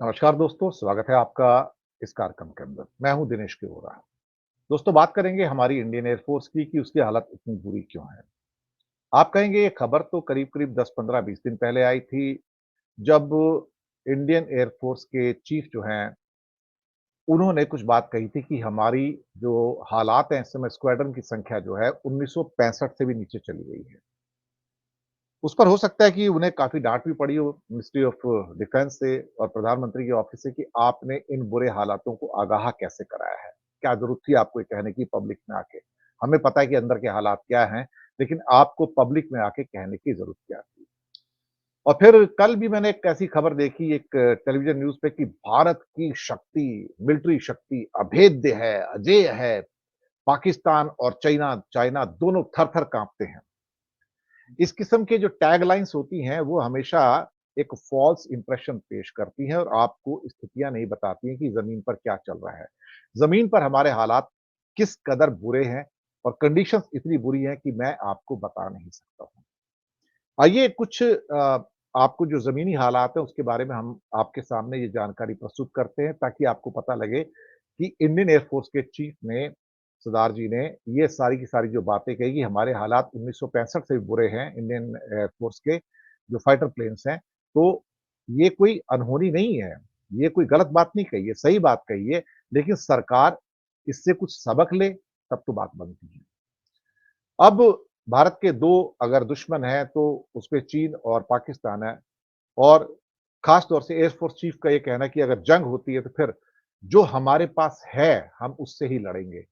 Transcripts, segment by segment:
नमस्कार दोस्तों, स्वागत है आपका इस कार्यक्रम के अंदर। मैं हूं दिनेश किरोरा। दोस्तों, बात करेंगे हमारी इंडियन एयरफोर्स की कि उसकी हालत इतनी बुरी क्यों है। आप कहेंगे ये खबर तो करीब-करीब 10, 15, 20 दिन पहले आई थी, जब इंडियन एयरफोर्स के चीफ जो हैं, उन्होंने कुछ बात कही थी कि हमारी जो हालात हैं इस समय स्क्वाड्रन की संख्या जो है 1965 से भी नीचे चली गई है। उस पर हो सकता है कि उन्हें काफ़ी डाँट भी पड़ी हो मिनिस्ट्री ऑफ डिफेंस से और प्रधानमंत्री के ऑफिस से कि आपने इन बुरे हालातों को आगाह कैसे कराया है? क्या ज़रूरत थी आपको ये कहने की पब्लिक में आके? हमें पता है कि अंदर के हालात क्या हैं, लेकिन आपको पब्लिक में आके कहने की ज़रूरत क्या थी? और फिर कल भी मैंने एक ऐसी खबर देखी एक टेलीविज़न न्यूज़ पे कि भारत की शक्ति, मिलिट्री शक्ति अभेद्य है, अजेय है। पाकिस्तान और चाइना चाइना दोनों थर-थर काँपते हैं। इस किस्म के जो टैगलाइन्स होती हैं, वो हमेशा एक फ़ॉल्स इंप्रेशन पेश करती हैं और आपको स्थितियाँ नहीं बताती हैं कि ज़मीन पर क्या चल रहा है। ज़मीन पर हमारे हालात किस कदर बुरे हैं और कंडीशंस इतनी बुरी हैं कि मैं आपको बता नहीं सकता हूँ। आइए कुछ आपको जो ज़मीनी हालात हैं, उसके बारे में हम आपके सामने ये जानकारी प्रस्तुत करते हैं, ताकि आपको पता लगे कि इंडियन एयर फ़ोर्स के चीफ ने, सरदार जी ने, ये सारी की सारी जो बातें कही कि हमारे हालात 1965 से भी बुरे हैं, इंडियन एयर फ़ोर्स के जो फाइटर प्लेन्स हैं, तो ये कोई अनहोनी नहीं है। ये कोई गलत बात नहीं कही है, सही बात कही है, लेकिन सरकार इससे कुछ सबक ले, तब तो बात बनती है। अब भारत के 2 अगर दुश्मन हैं, तो उसमें चीन और पाकिस्तान है और ख़ास तौर से एयर फ़ोर्स चीफ़ का ये कहना है कि अगर जंग होती है, तो फिर जो हमारे पास है, हम उससे ही लड़ेंगे।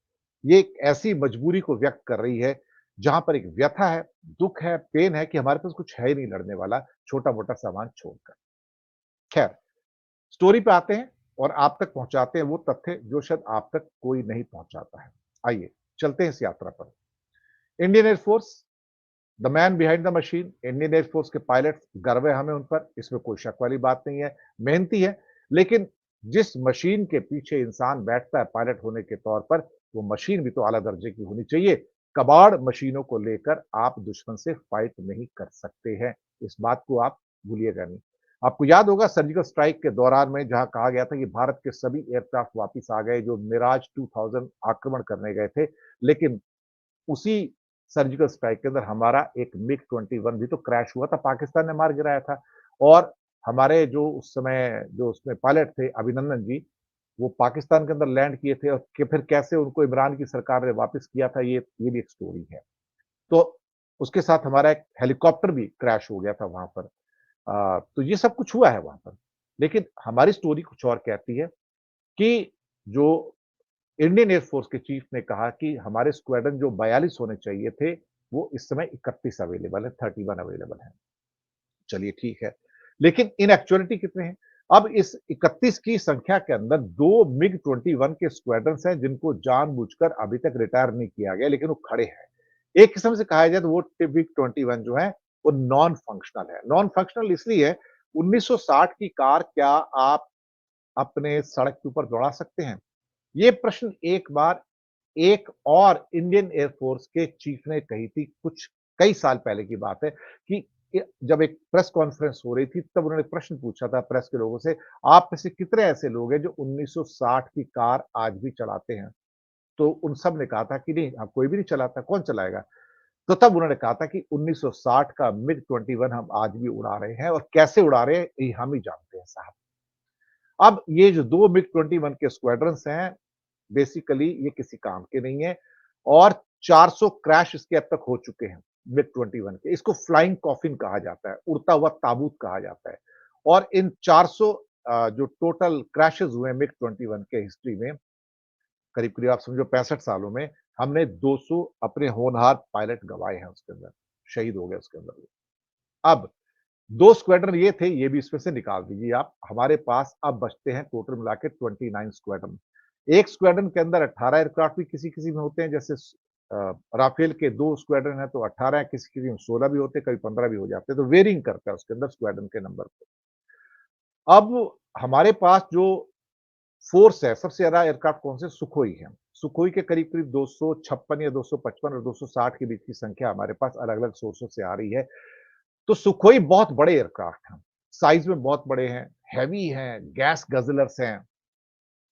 ये एक ऐसी मजबूरी को व्यक्त कर रही है, जहाँ पर एक व्यथा है, दुःख है, पेन है कि हमारे पास कुछ है ही नहीं लड़ने वाला, छोटा-मोटा सामान छोड़कर। ख़ैर, स्टोरी पे आते हैं और आप तक पहुँचाते हैं वो तथ्य, जो शायद आप तक कोई नहीं पहुँचाता है। आइए, चलते हैं इस यात्रा पर। Indian air force the man behind the machine Indian air force के पायलट गर्व है हमें उन पर, इसमें कोई शक वाली बात नहीं है, मेहनती है, लेकिन जिस मशीन के पीछे इंसान बैठता है पायलट होने के तौर पर, वो मशीन भी तो आला दर्जे की होनी चाहिए। कबाड़ मशीनों को लेकर आप दुश्मन से फाइट नहीं कर सकते हैं, इस बात को आप भूलिएगा नहीं। आपको याद होगा सर्जिकल स्ट्राइक के दौरान में जहां कहा गया था कि भारत के सभी एयरक्राफ्ट वापिस आ गए जो मिराज 2000 आक्रमण करने गए थे, लेकिन उसी सर्जिकल स्ट्राइक के अंदर हमारा एक मिग 21 भी तो क्रैश हुआ था, पाकिस्तान ने मार गिराया था और हमारे जो उस समय जो उसमें पायलट थे अभिनंदन जी, वो पाकिस्तान के अंदर लैंड किए थे और कि फिर कैसे उनको इमरान की सरकार ने वापस किया था ये भी एक स्टोरी है। तो उसके साथ हमारा एक हेलीकॉप्टर भी क्रैश हो गया था वहाँ पर। तो ये सब कुछ हुआ है वहाँ पर। लेकिन हमारी स्टोरी कुछ और कहती है कि जो इंडियन एयर फोर्स के चीफ ने कहा कि हमारे स्क्वाड्रन जो 42 होने चाहिए थे, वो इस समय 31 अवेलेबल है, 31 अवेलेबल है। चलिए ठीक है। लेकिन इन एक्चुअलिटी कितने हैं? अब इस 31 की संख्या के अंदर 2 मिग 21 के स्क्वाड्रन्स हैं जिनको जानबूझकर अभी तक रिटायर नहीं किया गया, लेकिन वो खड़े हैं। एक किस्म से कहा जाए तो वो मिग 21 जो है, वो नॉन फंक्शनल है। नॉन फंक्शनल इसलिए है, 1960 की कार क्या आप अपने सड़क के ऊपर दौड़ा सकते हैं? ये प्रश्न एक बार एक और इंडियन एयर फोर्स के चीफ ने कही थी कुछ कई साल पहले की बात है कि जब एक प्रेस कॉन्फ्रेंस हो रही थी तब उन्होंने प्रश्न पूछा था प्रेस के लोगों से, आप में से कितने ऐसे लोग हैं जो 1960 की कार आज भी चलाते हैं? तो उन सब ने कहा था कि नहीं, कोई भी नहीं चलाता, कौन चलाएगा? तो तब उन्होंने कहा था कि 1960 का मिग 21 हम आज भी उड़ा रहे हैं और कैसे उड़ा रहे हैं ये हम ही जानते हैं साहब। अब ये जो 2 मिग 21 के स्क्वाड्रन्स हैं, बेसिकली ये किसी काम के नहीं है और 400 क्रैश इसके अब तक हो चुके हैं, मिग 21 के। इसको फ्लाइंग कॉफिन कहा जाता है, उड़ता हुआ ताबूत कहा जाता है और इन 400 जो टोटल क्रैशेज़ हुए हैं मिग 21 के हिस्ट्री में, करीब-करीब आप समझो 65 सालों में, हमने 200 अपने होनहार पायलट गँवाए हैं उसके अंदर, शहीद हो गए उसके अंदर वो। अब 2 स्क्वाड्रन ये थे, ये भी इसमें से निकाल दीजिए आप। हमारे पास अब बचते हैं टोटल मिला के 29 स्क्वाड्रन। एक स्क्वाड्रन के अंदर 18 एयरक्राफ्ट भी किसी-किसी में होते हैं, जैसे राफेल के 2 स्क्वाड्रन हैं तो 18 हैं, किसी-किसी में 16 भी होते हैं, कभी 15 भी हो जाते हैं, तो वेरिंग करता है उसके अंदर स्क्वाड्रन के नंबर पे। अब हमारे पास जो फ़ोर्स है, सबसे ज़्यादा एयरक्राफ्ट कौन से? सुखोई हैं। सुखोई के करीब-करीब 256 या 255 और 260 के बीच की संख्या हमारे पास अलग-अलग सोर्सों से आ रही है। तो सुखोई बहुत बड़े एयरक्राफ्ट हैं। साइज में बहुत बड़े हैं, हैवी हैं, गैस गज़लर्स हैं।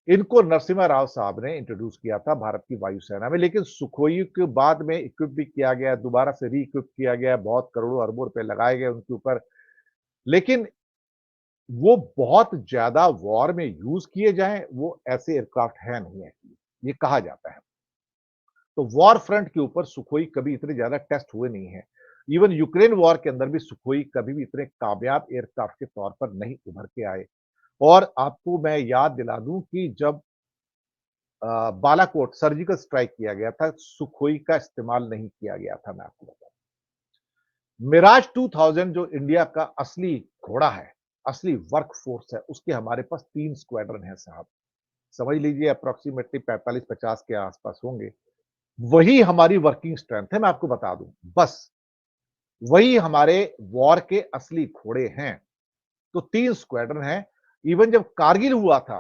इनको नरसिम्हा राव साहब ने इंट्रोड्यूस किया था भारत की वायुसेना में, लेकिन सुखोई के बाद में इक्विप भी किया गया, दोबारा से री-इक्विप किया गया, बहुत करोड़ों अरबों रुपए लगाए गए उनके ऊपर। लेकिन वो बहुत ज़्यादा वॉर में यूज़ किए जाएँ, वो ऐसे एयरक्राफ्ट हैं नहीं एक्चुअली, ये कहा जाता है। तो वॉर फ्रंट के ऊपर सुखोई कभी इतने ज़्यादा टेस्ट हुए नहीं हैं। इवन यूक्रेन वॉर के अंदर भी सुखोई कभी भी इतने कामयाब एयरक्राफ्ट के तौर पर नहीं उभर के आए। और आपको मैं याद दिला दूँ कि जब बालाकोट सर्जिकल स्ट्राइक किया गया था, सुखोई का इस्तेमाल नहीं किया गया था, मैं आपको बताऊँ। मिराज 2000 जो इंडिया का असली घोड़ा है, असली वर्क फ़ोर्स है, उसके हमारे पास 3 स्क्वाड्रन हैं साहब। समझ लीजिए अप्रॉक्सिमेटली 45-50 के आस-पास होंगे। वही हमारी वर्किंग स्ट्रेंथ है, मैं आपको बता दूँ, बस। वही हमारे वॉर के असली घोड़े हैं। तो 3 स्क्वाड्रन हैं। इवन जब कारगिल हुआ था,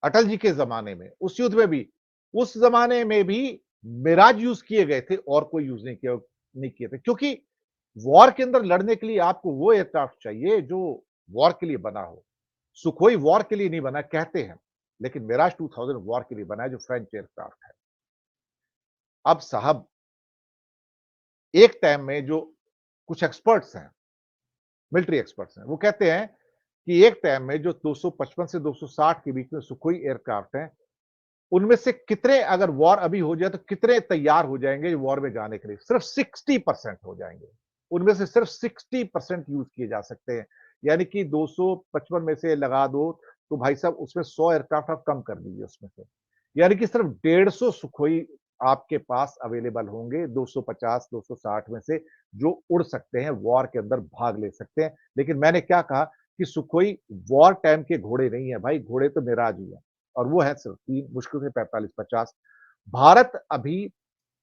अटल जी के ज़माने में, उस युद्ध में भी, उस ज़माने में भी मिराज यूज़ किए गए थे और कोई यूज़ नहीं किए थे। क्योंकि वॉर के अंदर लड़ने के लिए आपको वो एयरक्राफ्ट चाहिए जो वॉर के लिए बना हो। सुखोई वॉर के लिए नहीं बना कहते हैं, लेकिन मिराज 2000 वॉर के लिए बना है जो फ्रेंच एयरक्राफ्ट है। अब साहब एक टाइम में जो कुछ एक्सपर्ट्स हैं, मिलिट्री एक्सपर्ट्स हैं, वो कहते हैं कि एक टाइम में जो 255 से 260 के बीच में सुखोई एयरक्राफ्ट हैं, उनमें से कितने अगर वॉर अभी हो जाए तो कितने तैयार हो जाएँगे वॉर में जाने के लिए? सिर्फ 60% हो जाएँगे। उनमें से सिर्फ 60% यूज़ किए जा सकते हैं। यानी कि 255 में से लगा दो, तो भाई साहब उसमें 100 एयरक्राफ्ट आप कम कर दीजिए उसमें से। यानी कि सिर्फ 150 सुखोई आपके पास अवेलेबल होंगे 250, 260 में से जो उड़ सकते हैं, वॉर के अंदर भाग ले सकते हैं। लेकिन मैंने क्या कहा कि सुखोई वॉर टाइम के घोड़े नहीं है भाई, घोड़े तो मिराज ही है। और वो है सिर्फ 3 मुश्किल से 45-50। भारत अभी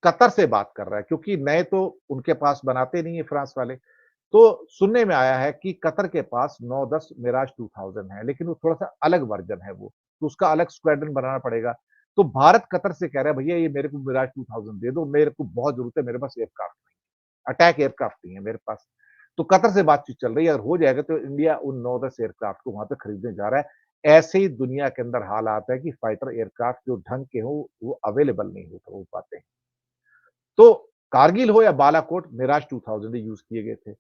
कतर से बात कर रहा है क्योंकि नए तो उनके पास बनाते नहीं है फ्रांस वाले। तो सुनने में आया है कि कतर के पास 9-10 मिराज 2000 है, लेकिन वो थोड़ा-सा अलग वर्ज़न है वो, तो उसका अलग स्क्वाड्रन बनाना पड़ेगा। तो भारत कतर से कह रहा है भैया ये मेरे को मिराज 2000 दे दो, मेरे को बहुत ज़रूरत है, मेरे पास एयरक्राफ्ट नहीं है, अटैक एयरक्राफ्ट नहीं है मेरे पास। तो कतर से बातचीत चल रही है, अगर हो जाएगा तो इंडिया उन 9-10 एयरक्राफ्ट को वहाँ पे खरीदने जा रहा है। ऐसे ही दुनिया के अंदर हालात है कि फाइटर एयरक्राफ्ट जो ढंग के हों, वो अवेलेबल नहीं हो पाते हैं। तो कारगिल हो या बालाकोट, मिराज 2000 ही यूज़ किए गए थे।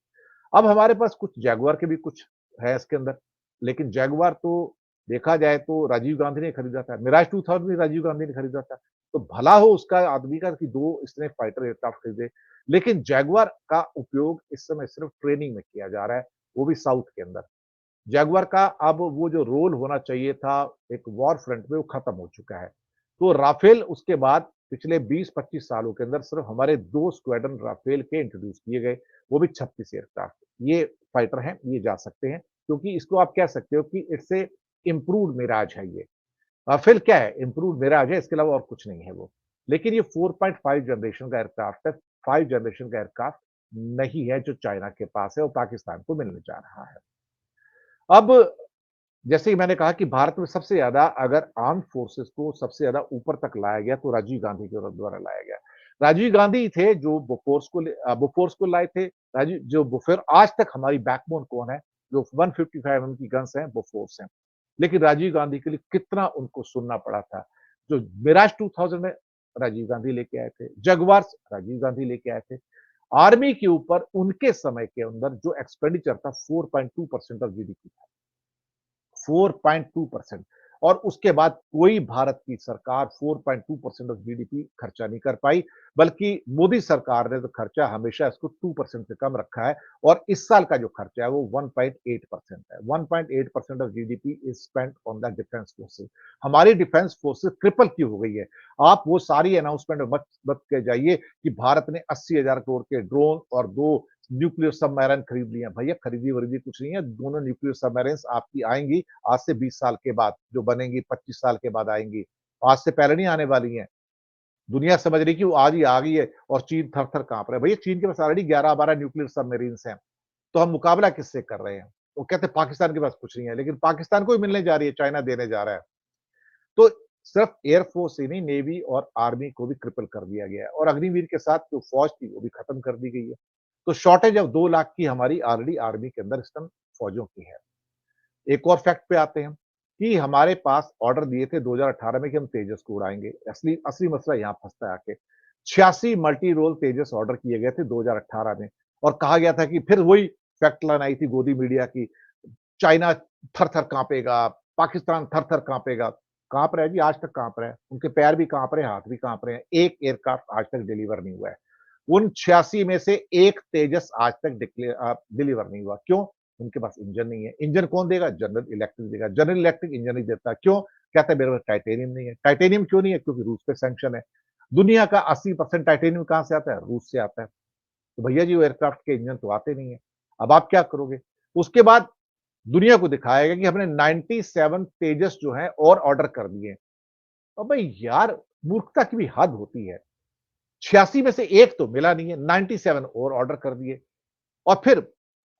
अब हमारे पास कुछ जैगुआर के भी कुछ है इसके अंदर, लेकिन जैगुआर तो देखा जाए तो राजीव गांधी ने खरीदा था, मिराज 2000 भी राजीव गांधी ने खरीदा था। तो भला हो उसका आदमी का कि 2 इसने फाइटर एयरक्राफ्ट खरीदे, लेकिन जैगुआर का उपयोग इस समय सिर्फ ट्रेनिंग में किया जा रहा है, वो भी साउथ के अंदर। जैगुआर का अब वो जो रोल होना चाहिए था एक वॉर फ्रंट में वो खत्म हो चुका है। तो राफेल उसके बाद पिछले 20-25 सालों के अंदर सिर्फ हमारे 2 स्क्वाड्रन राफेल के इंट्रोड्यूस किए गए, वो भी 36 एयरक्राफ्ट। ये फाइटर हैं, ये जा सकते हैं क्योंकि इसको आप कह सकते हो कि इट्स ए इम्प्रूव्ड मिराज है ये। राफेल क्या है? इम्प्रूव्ड मिराज है, इसके अलावा और कुछ नहीं है वो। लेकिन ये 4.5 जनरेशन का एयरक्राफ्ट है, 5 जनरेशन का एयरक्राफ्ट नहीं है जो चाइना के पास है और पाकिस्तान को मिलने जा रहा है। अब जैसे ही मैंने कहा कि भारत में सबसे ज़्यादा अगर आर्म्ड फोर्सेस को सबसे ज़्यादा ऊपर तक लाया गया तो राजीव गांधी के द्वारा लाया गया। राजीव गांधी थे जो बोफोर्स को लाए थे। राजीव जो बोफोर आज तक हमारी बैकबोन कौन है? जो 155 एमएम की गन्स हैं, बोफोर्स हैं। लेकिन राजीव गांधी के लिए कितना उनको सुनना पड़ा था। जो मिराज 2000 में राजीव गांधी लेके आए थे, जगुआर्स राजीव गांधी लेके आए थे। आर्मी के ऊपर उनके समय के अंदर जो एक्सपेंडिचर था 4.2% ऑफ जीडीपी था। 4.2% और उसके बाद कोई भारत की सरकार 4.2% ऑफ जीडीपी खर्चा नहीं कर पाई, बल्कि मोदी सरकार ने तो खर्चा हमेशा इसको 2% से कम रखा है और इस साल का जो खर्चा है वो 1.8% है। 1.8% of GDP is spent on the defence forces. हमारी डिफेंस फोर्सेस ट्रिपल क्यों हो गई है? आप वो सारी अनाउंसमेंट मत मत के जाइए कि भारत ने 80,000 करोड़ के ड्रोन और 2 न्यूक्लियर सबमरीन खरीद लिए हैं। भैया खरीदी-वरीदी कुछ नहीं है, दोनों न्यूक्लियर सबमरीन्स आपकी आएँगी आज से 20 साल के बाद, जो बनेंगी 25 साल के बाद आएँगी। आज से पहले नहीं आने वाली हैं। दुनिया समझ रही है कि वो आज ही आ गई है और चीन थर-थर काँप रहा है। भैया चीन के पास ऑलरेडी 11-12 न्यूक्लियर सबमरीन्स हैं, तो हम मुकाबला किससे कर रहे हैं? वो कहते हैं पाकिस्तान के पास कुछ नहीं है, लेकिन पाकिस्तान को ही मिलने जा रही है, चाइना देने जा रहा है। तो सिर्फ एयरफोर्स ही नहीं, नेवी और आर्मी को भी क्रिपल कर दिया गया है और अग्निवीर के साथ जो फौज थी, वो भी खत्म कर दी गई है। तो शॉर्टेज ऑफ 2 लाख की हमारी ऑलरेडी आर्मी के अंदर इस टाइम फौजों की है। एक और फैक्ट पे आते हैं कि हमारे पास ऑर्डर दिए थे 2018 में कि हम तेजस को उड़ाएँगे। असली असली मसला यहाँ फँसता है आके। 86 मल्टी रोल तेजस ऑर्डर किए गए थे 2018 में और कहा गया था कि फिर वही फैक्ट लाइन आई थी गोदी मीडिया की, चाइना थर-थर काँपेगा, पाकिस्तान थर-थर काँपेगा। काँप रहा है जी, आज तक काँप रहा है। उनके पैर भी काँप रहे हैं, हाथ भी काँप रहे हैं। एक एयरक्राफ्ट आज तक डिलीवर नहीं हुआ है। उन 86 में से एक तेजस आज तक डिलीवर नहीं हुआ। क्यों? उनके पास इंजन नहीं है। इंजन कौन देगा? जनरल इलेक्ट्रिक देगा। जनरल इलेक्ट्रिक इंजन नहीं देता। क्यों? कहता है मेरे पास टाइटेनियम नहीं है। टाइटेनियम क्यों नहीं है? क्योंकि रूस पे सैंक्शन है। दुनिया का 80% टाइटेनियम कहाँ से आता है? रूस से आता है। तो भैया जी वो एयरक्राफ्ट के इंजन तो आते नहीं है। अब आप क्या करोगे? उसके बाद दुनिया को दिखाया गया कि हमने 97 तेजस जो हैं और ऑर्डर कर दिए। अबे यार! मूर्खता की भी हद होती है। 86 में से 1 तो मिला नहीं है, 97 और ऑर्डर कर दिए और फिर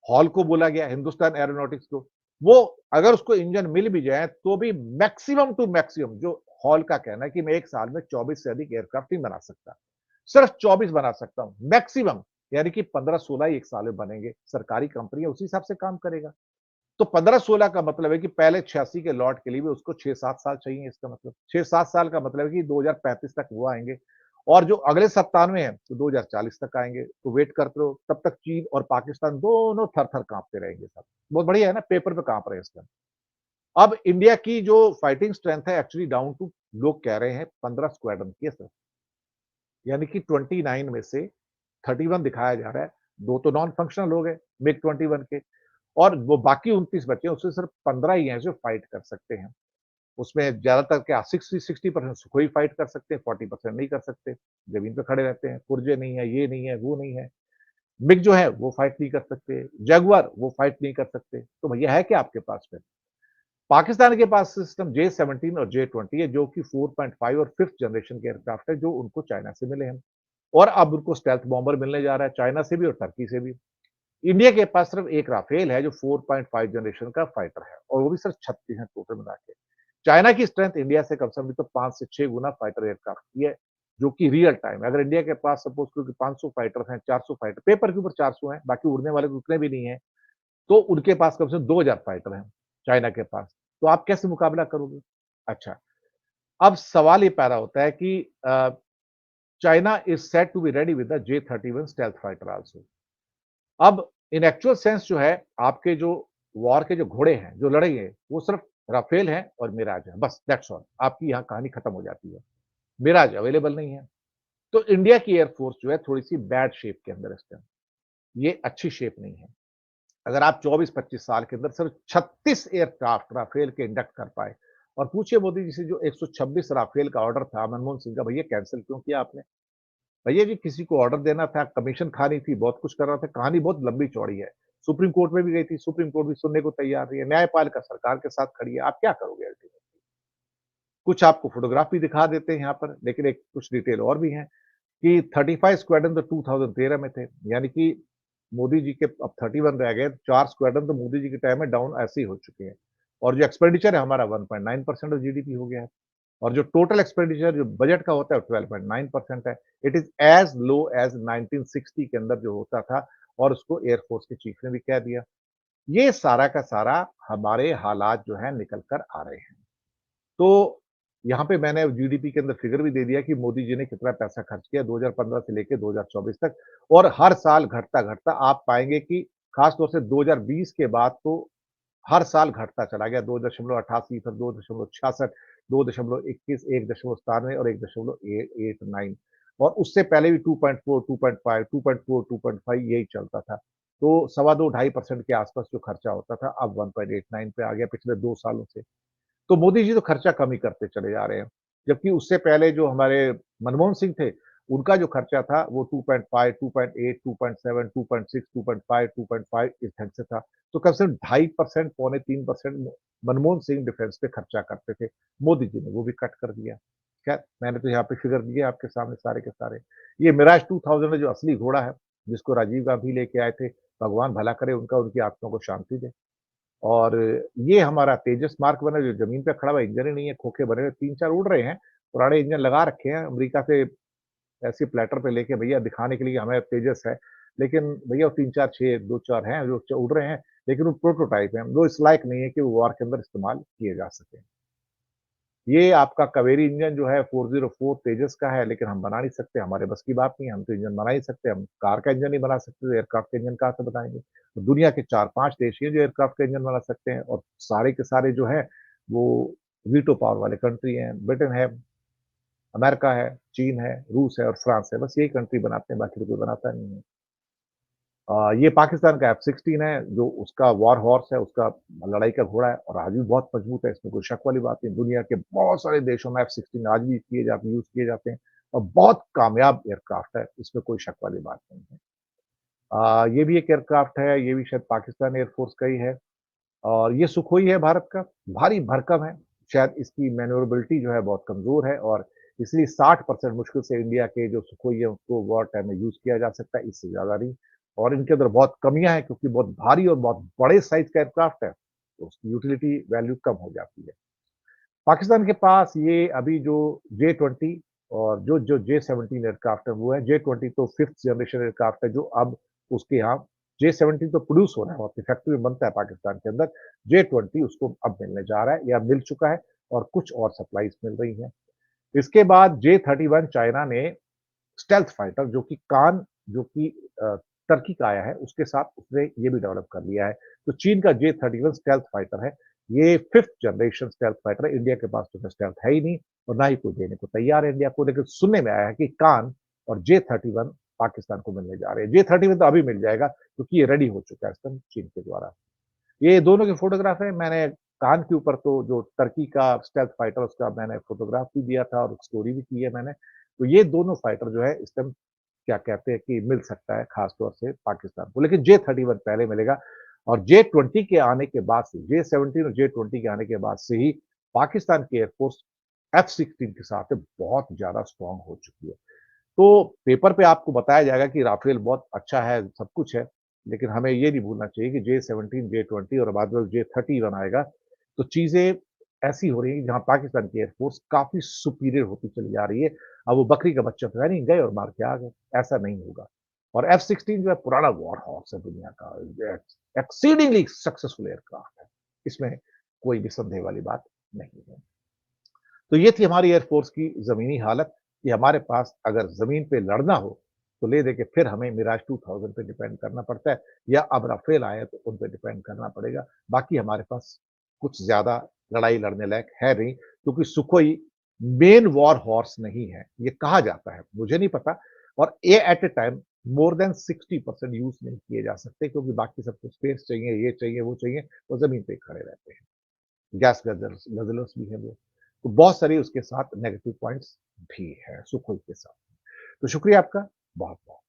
हॉल को बोला गया हिंदुस्तान एरोनॉटिक्स को, वो अगर उसको इंजन मिल भी जाए तो भी मैक्सिमम टू मैक्सिमम जो हॉल का कहना है कि मैं 1 साल में 24 से अधिक एयरक्राफ्ट नहीं बना सकता। सिर्फ 24 बना सकता हूँ, मैक्सिमम यानी कि 15-16 ही 1 साल में बनेंगे। सरकारी कंपनी है उसी हिसाब से काम करेगा। तो 15-16 का मतलब है कि पहले 86 के लॉट के लिए भी उसको 6-7 साल चाहिए इसका मतलब। 6-7 साल का मतलब है कि 2035 तक वो आएँगे और जो अगले 97 हैं, तो 2040 तक आएँगे। तो वेट करते रहो, तब तक चीन और पाकिस्तान दोनों थर-थर काँपते रहेंगे साहब। बहुत बढ़िया है ना, पेपर पे काँप रहे हैं इस टाइम। अब इंडिया की जो फाइटिंग स्ट्रेंथ है एक्चुअली डाउन टू लोग कह रहे हैं 15 स्क्वाड्रन की है सिर्फ। यानी कि 29 में से 31 दिखाया जा रहा है, 2 तो नॉन फंक्शनल हो गए मिग 21 के और वो बाकी 29 बचे हैं, उसमें सिर्फ 15 ही हैं जो फाइट कर सकते हैं। उसमें ज़्यादातर क्या 60% सुखोई फाइट कर सकते हैं, 40% नहीं कर सकते, ज़मीन पे खड़े रहते हैं, पुर्जे नहीं है, ये नहीं है, वो नहीं है। मिग जो है वो फाइट नहीं कर सकते, जगुआर वो फाइट नहीं कर सकते, तो भैया है क्या आपके पास फिर? पाकिस्तान के पास सिस्टम J-17 और J-20 है जो कि 4.5 और 5th जनरेशन के एयरक्राफ्ट है जो उनको चाइना से मिले हैं और अब उनको स्टेल्थ बॉम्बर मिलने जा रहा है चाइना से भी और टर्की से भी। इंडिया के पास सिर्फ एक राफेल है जो 4.5 जनरेशन का फाइटर है और वो भी सिर्फ 36 है टोटल मिला के। चाइना की स्ट्रेंथ इंडिया से कम से कम भी तो 5 से 6 गुना फाइटर एयरक्राफ्ट की है, जो कि रियल टाइम है। अगर इंडिया के पास सपोज़ करो कि 500 फाइटर्स हैं, 400 फाइटर पेपर के ऊपर 400 हैं, बाकी उड़ने वाले तो उतने भी नहीं हैं, तो उनके पास कम से कम 2000 फाइटर हैं, चाइना के पास। तो आप कैसे मुकाबला करोगे? अच्छा, अब सवाल ये पैदा होता है कि China is said to be ready with the J-31 stealth fighter also. अब इन एक्चुअल सेंस जो है, आपके जो वॉर के जो घोड़े हैं, जो लड़ेंगे, वो सिर्फ राफेल है और मिराज है, बस दैट्स ऑल। आपकी यहाँ कहानी खत्म हो जाती है। मिराज अवेलेबल नहीं है। तो इंडिया की एयर फोर्स जो है थोड़ी-सी बैड शेप के अंदर है इस टाइम। ये अच्छी शेप नहीं है। अगर आप 24-25 साल के अंदर सिर्फ 36 एयरक्राफ्ट राफेल के इंडक्ट कर पाए और पूछिए मोदी जी से जो 126 राफेल का ऑर्डर था मनमोहन सिंह का, भैया कैंसल क्यों किया आपने? भैया जी किसी को ऑर्डर देना था, कमीशन खानी थी, बहुत कुछ करना था, कहानी बहुत लंबी-चौड़ी है। सुप्रीम कोर्ट में भी गई थी, सुप्रीम कोर्ट भी सुनने को तैयार नहीं है, न्यायपालिका सरकार के साथ खड़ी है, आप क्या करोगे अल्टीमेटली? कुछ आपको फोटोग्राफ भी दिखा देते हैं यहाँ पर, लेकिन एक कुछ डिटेल और भी हैं कि 35 स्क्वाड्रन तो 2013 में थे, यानी कि मोदी जी के अब 31 रह गए, 4 स्क्वाड्रन तो मोदी जी के टाइम में डाउन ऐसे ही हो चुके हैं और जो एक्सपेंडिचर है हमारा 1.9% ऑफ जीडीपी हो गया है। और जो टोटल एक्सपेंडिचर जो बजट का होता है वो 12.9% है। It is as low as 1960 के अंदर जो होता था और उसको एयर फोर्स के चीफ ने भी कह दिया। ये सारा का सारा हमारे हालात जो हैं निकल कर आ रहे हैं। तो यहाँ पे मैंने जीडीपी के अंदर फिगर भी दे दिया कि मोदी जी ने कितना पैसा खर्च किया 2015 से लेके 2024 तक और हर साल घटता-घटता आप पाएँगे कि खास तौर से 2020 के बाद तो हर साल घटता चला गया 2.88 फिर 2.66 2.21 1.97 और 1.89 और उससे पहले भी 2.4 2.5 2.4 2.5 यही चलता था। तो सवा 2 2.5% के आसपास जो खर्चा होता था अब 1.89 पे आ गया पिछले 2 सालों से। तो मोदी जी तो खर्चा कम ही करते चले जा रहे हैं। जबकि उससे पहले जो हमारे मनमोहन सिंह थे, उनका जो खर्चा था वो 2.5, 2.8, 2.7, 2.6, 2.5, 2.5 इस ढंग से था। तो कम से कम 2.5% पौने 3% मनमोहन सिंह डिफेंस पे खर्चा करते थे। मोदी जी ने वो भी कट कर दिया। खैर, मैंने तो यहाँ पे फिगर दिए आपके सामने सारे के सारे। ये मिराज 2000 में जो असली घोड़ा है, जिसको राजीव गांधी लेके आए थे, भगवान भला करे उनका, उनकी आत्मा को शांति दे। और ये हमारा तेजस मार्क 1 है जो ज़मीन पे खड़ा हुआ है, इंजन ही नहीं है, खोखे बने हुए 3-4 उड़ रहे हैं, पुराने इंजन लगा रखे हैं अमेरिका से ऐसे प्लैटर पे लेके भैया दिखाने के लिए हमें तेजस है। लेकिन भैया वो 3-4 6 2-4 हैं जो उड़ रहे हैं, लेकिन वो प्रोटोटाइप हैं, वो इस लायक नहीं है कि वो वॉर के अंदर इस्तेमाल किए जा सकें। ये आपका कावेरी इंजन जो है 404 तेजस का है, लेकिन हम बना नहीं सकते, हमारे बस की बात नहीं है, हम तो इंजन बना ही सकते, हम कार का इंजन नहीं बना सकते, तो एयरक्राफ्ट का इंजन कहाँ से बनाएँगे? तो दुनिया के 4-5 देश ही हैं जो एयरक्राफ्ट का इंजन बना सकते हैं और सारे के सारे जो हैं, वो वीटो पावर वाले कंट्री हैं, ब्रिटेन है, अमेरिका है, चीन है, रूस है और फ्रांस है, बस यही कंट्री बनाते हैं, बाकी तो कोई बनाता नहीं है। ये पाकिस्तान का F-16 है, जो उसका वॉर हॉर्स है, उसका लड़ाई का घोड़ा है और आज भी बहुत मजबूत है, इसमें कोई शक वाली बात नहीं। दुनिया के बहुत सारे देशों में F-16 आज भी किए जाते हैं, यूज़ किए जाते हैं और बहुत कामयाब एयरक्राफ्ट है, इसमें कोई शक वाली बात नहीं है। ये भी एक एयरक्राफ्ट है, ये भी शायद पाकिस्तान एयरफोर्स का ही है और ये सुखोई है भारत का, भारी भरकम है, शायद इसकी मैन्योरेबिलिटी जो है बहुत कमज़ोर है और इसलिए 60% मुश्किल से इंडिया के जो सुखोई है उसको वॉर टाइम में यूज़ किया जा सकता है, इससे ज़्यादा नहीं और इनके अंदर बहुत कमियाँ हैं क्योंकि बहुत भारी और बहुत बड़े साइज़ का एयरक्राफ्ट है, तो उसकी यूटिलिटी वैल्यू कम हो जाती है। पाकिस्तान के पास ये अभी जो जे-20 और जो जे-17 एयरक्राफ्ट है वो है, जे-20 तो 5th जनरेशन एयरक्राफ्ट है जो अब उसके यहाँ जे-17 तो प्रोड्यूस हो रहा है, वहाँ पे फैक्ट्री में बनता है पाकिस्तान के अंदर, जे-20 उसको अब मिलने जा रहा है या मिल चुका है और कुछ और सप्लाईज़ मिल रही हैं। इसके बाद जे-31 चाइना ने स्टेल्थ फाइटर जो कि कान जो कि टर्की का आया है, उसके साथ उसने ये भी डेवलप कर लिया है। तो चीन का जे-31 स्टेल्थ फाइटर है। ये 5th जनरेशन स्टेल्थ फाइटर है। इंडिया के पास तो स्टेल्थ है ही नहीं और ना ही कोई देने को तैयार है इंडिया को। लेकिन सुनने में आया है कि कान और जे-31 पाकिस्तान को मिलने जा रहे हैं। जे-31 तो अभी मिल जाएगा क्योंकि ये रेडी हो चुका है इस टाइम चीन के द्वारा। ये दोनों के फोटोग्राफ हैं। मैंने कान के ऊपर तो जो टर्की का स्टेल्थ फाइटर उसका मैंने फोटोग्राफ भी दिया था और स्टोरी भी की है मैंने। तो ये दोनों फाइटर जो है इस टाइम क्या कहते हैं कि मिल सकता है खास तौर से पाकिस्तान को। लेकिन जे-31 पहले मिलेगा और जे-20 के आने के बाद से जे-17 और जे-20 के आने के बाद से ही पाकिस्तान की एयरफोर्स F-16 के साथ बहुत ज़्यादा स्ट्रॉन्ग हो चुकी है। तो पेपर पे आपको बताया जाएगा कि राफेल बहुत अच्छा है, सब कुछ है, लेकिन हमें ये नहीं भूलना चाहिए कि जे-17, जे-20 और बाद में जे-31 आएगा, तो चीज़ें ऐसी हो रही हैं जहाँ पाकिस्तान की एयरफोर्स काफ़ी सुपीरियर होती चली जा रही है। अब वो बकरी का बच्चा तो है नहीं, गए और मार के आ गए, ऐसा नहीं होगा। और F-16 जो है पुराना वॉर हॉर्स है दुनिया का, एक्सीडिंगली सक्सेसफुल एयरक्राफ्ट है, इसमें कोई भी संदेह वाली बात नहीं है। तो ये थी हमारी एयरफोर्स की ज़मीनी हालत कि हमारे पास अगर ज़मीन पे लड़ना हो, तो ले दे के फिर हमें मिराज 2000 पे डिपेंड करना पड़ता है या अब राफेल आए हैं तो उन पे डिपेंड करना पड़ेगा। बाकी हमारे पास कुछ ज़्यादा लड़ाई लड़ने लायक है नहीं क्योंकि सुखोई मेन वॉर हॉर्स नहीं है, ये कहा जाता है, मुझे नहीं पता और ये at a time more than 60% use नहीं किए जा सकते क्योंकि बाकी सबको स्पेस चाहिए, ये चाहिए, वो चाहिए, वो ज़मीन पे ही खड़े रहते हैं। गैस गज़लर्स भी हैं वो। तो बहुत सारी उसके साथ नेगेटिव पॉइंट्स भी हैं सुखोई के साथ। तो शुक्रिया आपका बहुत-बहुत।